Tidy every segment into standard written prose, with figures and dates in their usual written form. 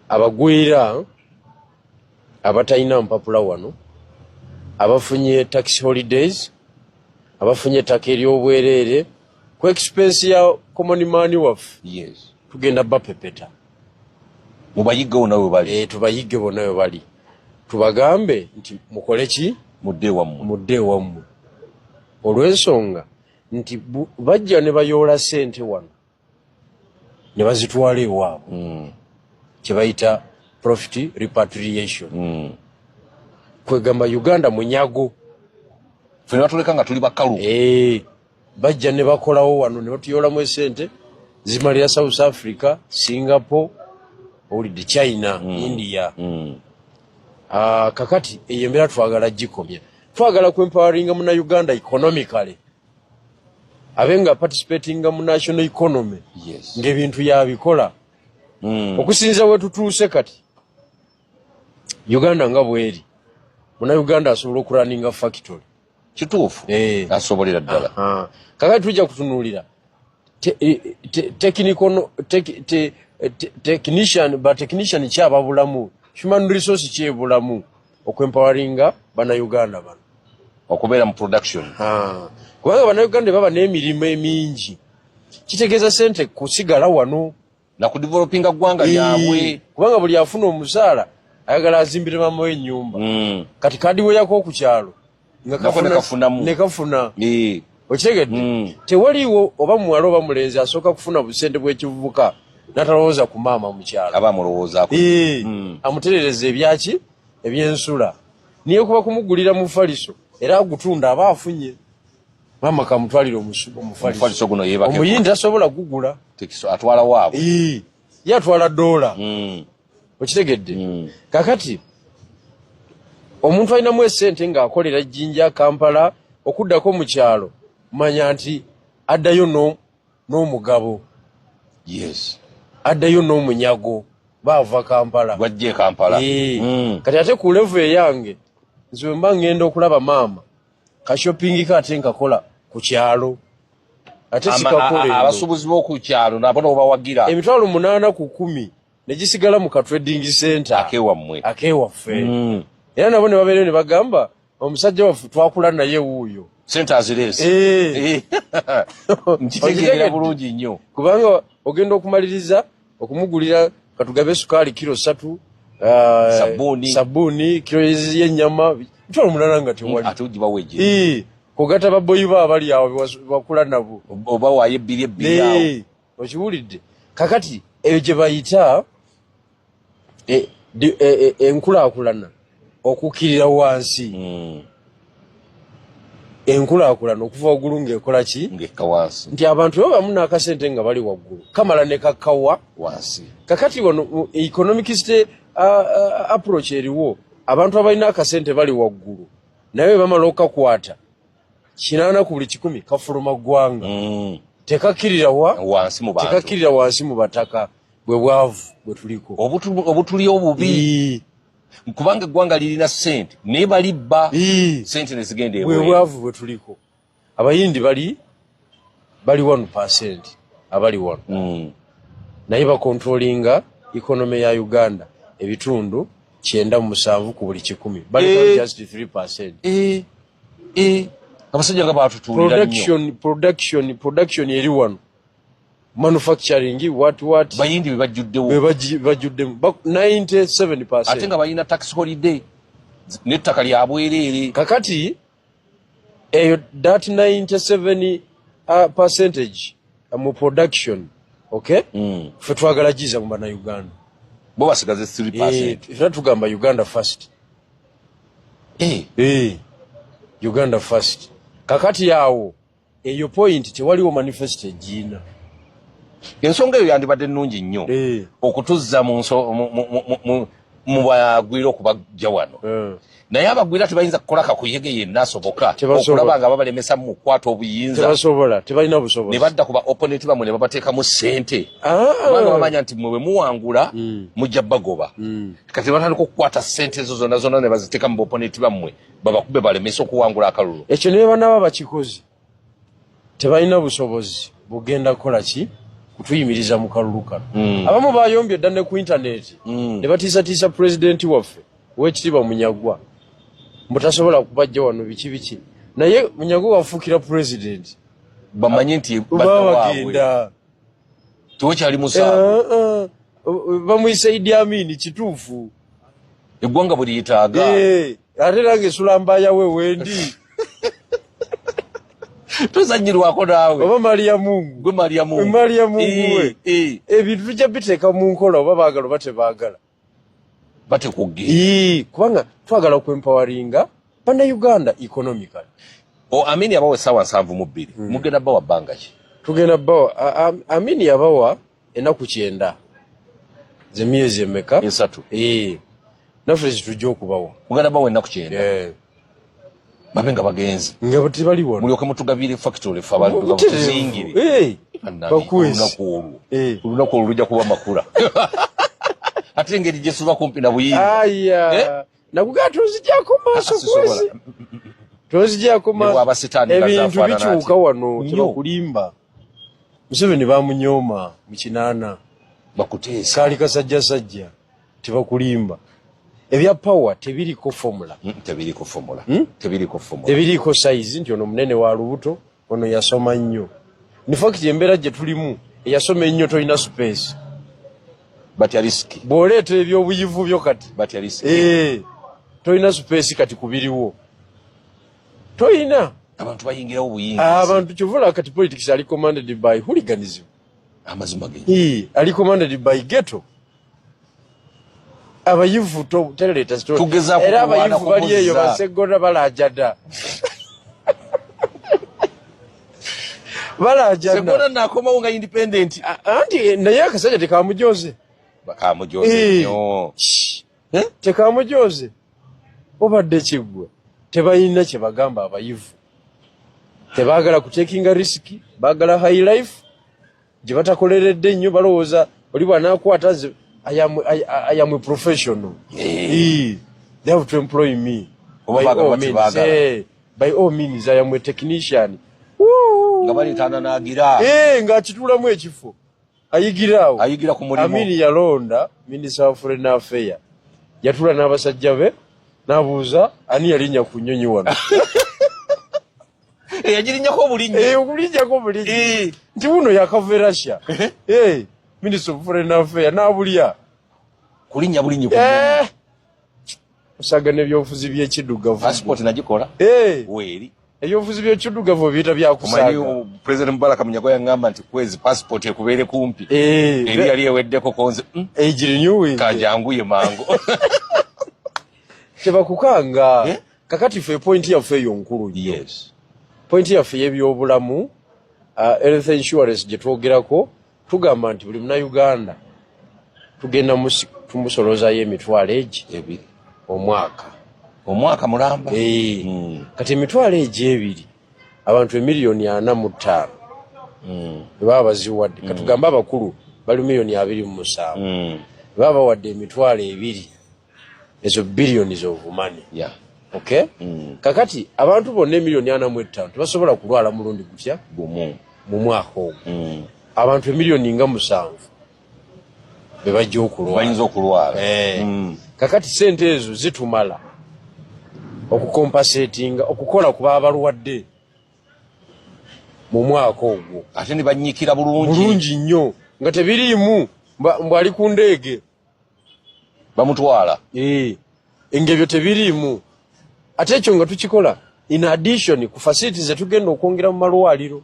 abagwira abatalina mpapula wano abafunye tax holidays abafunye ettaka ery'obwereere ku expense ya common man waffe yes tugenda bapepeta mubayigge wonna we bali tubayigge bonna we bali tubagambe nti mukole ki mudde wammwe olw'ensonga nti bajja ne bayoola ssente wano ne bazitwala ewaabwe kye bayita profit repatriation kwegamba Uganda munyago ffe batuleka nga tuli bakalu bajja ne bakolawo wano ne batuyoolamu essente zimalira South Africa, Singapore, olidde China, India. Kakati eyo embeera twagala gikomya. Twagala kwempoweringa muna Uganda economically. Abenga participating mu national economy. Yes. Ng'ebintu yabikola. Okusinza we tutuuse kati. Uganda nga bweri. Muna Uganda asobola okuraninga factory. Kituufu. Asobolera ddala. Kakati tujja kutunuulira. Technician kyababulamu. Human resource kyebulamu. Okwempoweringa bana Uganda bano. Okubeera mu production. Kubanga bana Uganda baba n'emirimu emingi. Kitegeeza sente kusigala wano. Na ku developinga gwanga lyabwe. Kubanga buli afuna omusaala ayagala azimbire mama we ennyumba. Kati kadi we yako ku kyalo. Nekafuna. Okitegedde? Tewaliwo oba muwala oba mulenzi asooka kufuna busente bw'ekivubuka n'atalowooza ku maama mu kyalo. Aba mulowoozaako. Amutereereza ebyaki ebyensula. Niye kuba kumugulira mu faliso era agutunda aba afunye. Maama kamutwalira omufaliso guno yeebake. Omuyindi tasobola kugula. Atwala waabwe. Ye atwala $. Okitegedde? Kakati omuntu alinamu essente ng'akolera Jjinja, Kampala, okuddako mu kyalo manya nti addayo n'omugabo. Yes. Addayo n'omunyago baava Kampala. Bwajje Kampala. Kati ate ku level eyange nze mba ngenda okulaba maama ka shopping kate nkakola ku kyalo. Ate sikakole abasubuzi b'oku kyalo nabo bawagira emitwalo 8 ku 10 ne gisigala mu ka trading center akewaffe. Era nabo ne babeera ne bagamba omusajja waffe twakula naye wuuyo. Center azirese. Nkitegeera bulungi nnyo. Kubanga ogenda okumaliriza okumugulira katugabe sukali kilo 3, sabuni kilo y'ennyama bitwalo 8 nga tewali. Ate ugiba weje. Kugata baboyi ba bali awo bakula nabo. Oba waye ebbiri awo. Okiwulidde? Kakati eyo gye bayita enkulaakulana okukirira wansi. Enkulaakulana okuva waggulu ng'ekola ki? Ng'ekka wansi. Nti abantu baba bamu n'akasente nga bali waggulu. Kamala ne kakkawa wansi. Kakati wano economic approach eriwo abantu abalina akasente bali waggulu. Naye bamala okakwata 8 ku buli 10 kafuluma ggwanga. Tekakkirira wansi mu bantu. Tekakkirira wansi mu bataka bwe bwavu bwe tuliko. Obutuli obubi. Kubanga eggwanga lirina ssente naye balibba ssente ne zigenda ebweru. Bwe bwavu bwe tuliko. Abayindi bali 1% abali wano. Naye bakontrolinga economy ya Uganda ebitundu 97 ku buli 10. Bali just 3%. Abasajja nga batutuulira nnyo. Production eri wano. Manufacturing what bayindi bebajjuddewo. Bebajjuddemu 97%. Ate nga bayina tax holiday n'ettaka lya bwereere. Kakati eyo that 97% mu production, okay? Ffe twagala giza mu bana Uganda. Bo basigaze 3%. Ffe tugamba Uganda first. Uganda first. Kakati yawo eyo point tewaliwo manifesto egiina. Ensonga eyo yandibadde nnungi nnyo okutuzza mu bagwira okubajja wano. Naye abagwira tebayinza kukola kakuyege yenna asoboka okulaba nga babalemesa mu kukwata obuyinza. Tebasobola, tebalina busobozi. Ne badda kuba opponent bamwe ne babateekamu ssente. Kubanga bamanya nti mwe muwangula mujja bagoba. Kati batandika okukwata ssente ezo zonna ne baziteeka mu opponent bamwe babakube balemesa okuwangula akalulu. Ekyo ne banaba bakikozi tebalina busobozi bugenda kukola ki? kutuyimiriza mu kalulu kano. Abamu bayombye dda ne ku internet ne batiisatiisa president waffe Oweekitiibwa Munyagwa mutasobola kubajja wano biki naye Munyagwa wafuukira president bamanyi nti bagenda tokyali musango bamuyise Idi Amin kituufu eggwanga buli yitaaga ate nange Sulambaya we wendi tozanyirwako naawe oba Maria Mungu gwe Maria Mungu we ebintu tujja biteeka mu nkola oba baagala oba tebaagala batekugge kubanga twagala okwempawaringa Bannayuganda economically. Amini yabawa sawa 7 mugenda bawa bbanga ki tugenda bawa Amini yabawa enaku 9 ze myezi emeka 3 naffe tujja okubawa mugenda bawa enaku 9 babenga bagenzi nga bati bali wano mulyoke mutugabire factory fa abantu tuzingire bakwezi olunaku olujja kuba makula ate engeri gye tuba kumpi na buyinza nakugaa tozijjako maaso kwezi tozijjako maaso ebintu bikyuka wano tebakulimba Museveni bamunyooma mu 8 bakuteesa kaali kasajjasajja tebakulimba ebya power tebiriko formula tebiriko size nti ono munene wa lubuto ono yasoma nnyo in fact embeera gye tulimu eyasoma ennyo toyina space batya riski bw'oleeta ebyobuyivu byo kati batya riski toyina space kati kubiriwo toyina abantu bayingirawo buyingi abantu kyovula kati politics ali commanded by hooliganism amazima ge ali commanded by ghetto abayivu tereleta era abayivu bali eyo basegona balajada segona nakomawo nga independent anti naye akasajja tekamujoze nnyo tekamujoze obadde kiggwa tebalina kye bagamba abayivu tebaagala kutekinga risiki baagala high life gye batakoleredde nnyo balowooza oli bw'anaakwata I am a professional. They have to employ me. By all means, I am a technician. Ng'akitulamu ekifo. Ayigiraawo. Amini yalonda Minister of Foreign Affairs. Yatula n'abasajja be n'abuuza ani yalinnya ku nnyonyi wano. Yagirinnyako bulinnya. Obulinnyako bulinnya. Nti buno yakava Russia. Minister of Foreign Affairs n'abulya kulinnya bulinnya osagana ebyobufuzi by'ekiddugavu passport nagikola weeri ebyobufuzi by'ekiddugavu biyita byakusaaga President Mubaraka Munyagwa yaŋŋamba nti kwezi passport ekubeere kumpi eri yali eweddeko konze egirinnyuwinge kajanguye mangu tebakukanga kakati ffe point yaffe eyo nkulu point yaffe y'ebyobulamu health insurance gye twogerako tugamba nti buli Munnayuganda tugenda tumusolozayo emitwalo egi omwaka mulamba kati emitwalo egi ebiri abantu 445 baba baziwadde katugamba abakulu bali 227 baba bawadde emitwalo ebiri ezo billions of money okay kakati abantu bonna 445 tebasobola kulwala mulundi gutya mu mwaka ogwo abantu emiliyoni nga 7 bebajja okulwala kakati sente ezo zitumala okukompensatinga okukola ku babalwadde mu mwaka ogwo ate ne bannyikira bulungi nnyo nga tebiriimu mbwali ku ndeege bamutwala engebyo tebiriimu ate ekyo nga tukikola in addition ku facilities zetugenda okwongera mu malwaliro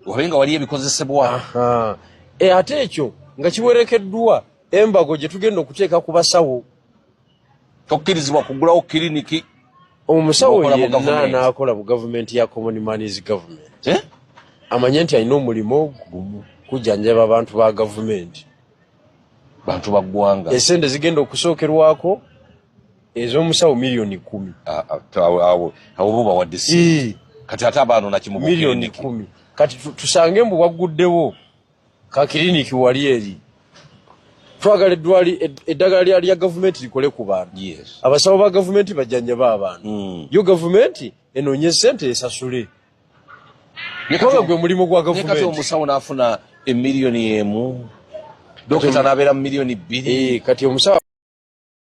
wabenga wali ebikozesebwa ate ekyo nga kiwerekeddwa embago gye tugenda okuteeka ku basawo tokkirizibwa kugulawo kiriniki omusawo yenna n'akola mu gavumenti ya common man's government amanye nti alina omulimu ogumu kujjanjaba abantu ba gavumenti bantu baggwanga esente zigenda okusookerwako ez'omusawo miliyoni 10 abo bo bawadde si kati ate abaano nakimu miliyoni 10 kati tusange mbu wagguddewo ka kiriniki wali eri twagala eddagala lya gavumenti likole ku bantu abasawo ba gavumenti bajjanjaba abantu yo gavumenti enoonye sente esasule kubanga gwe mulimu gwa gavumenti kati omusawo n'afuna emiliyoni emu dokita n'abeera mu miliyoni 2 kati omusawo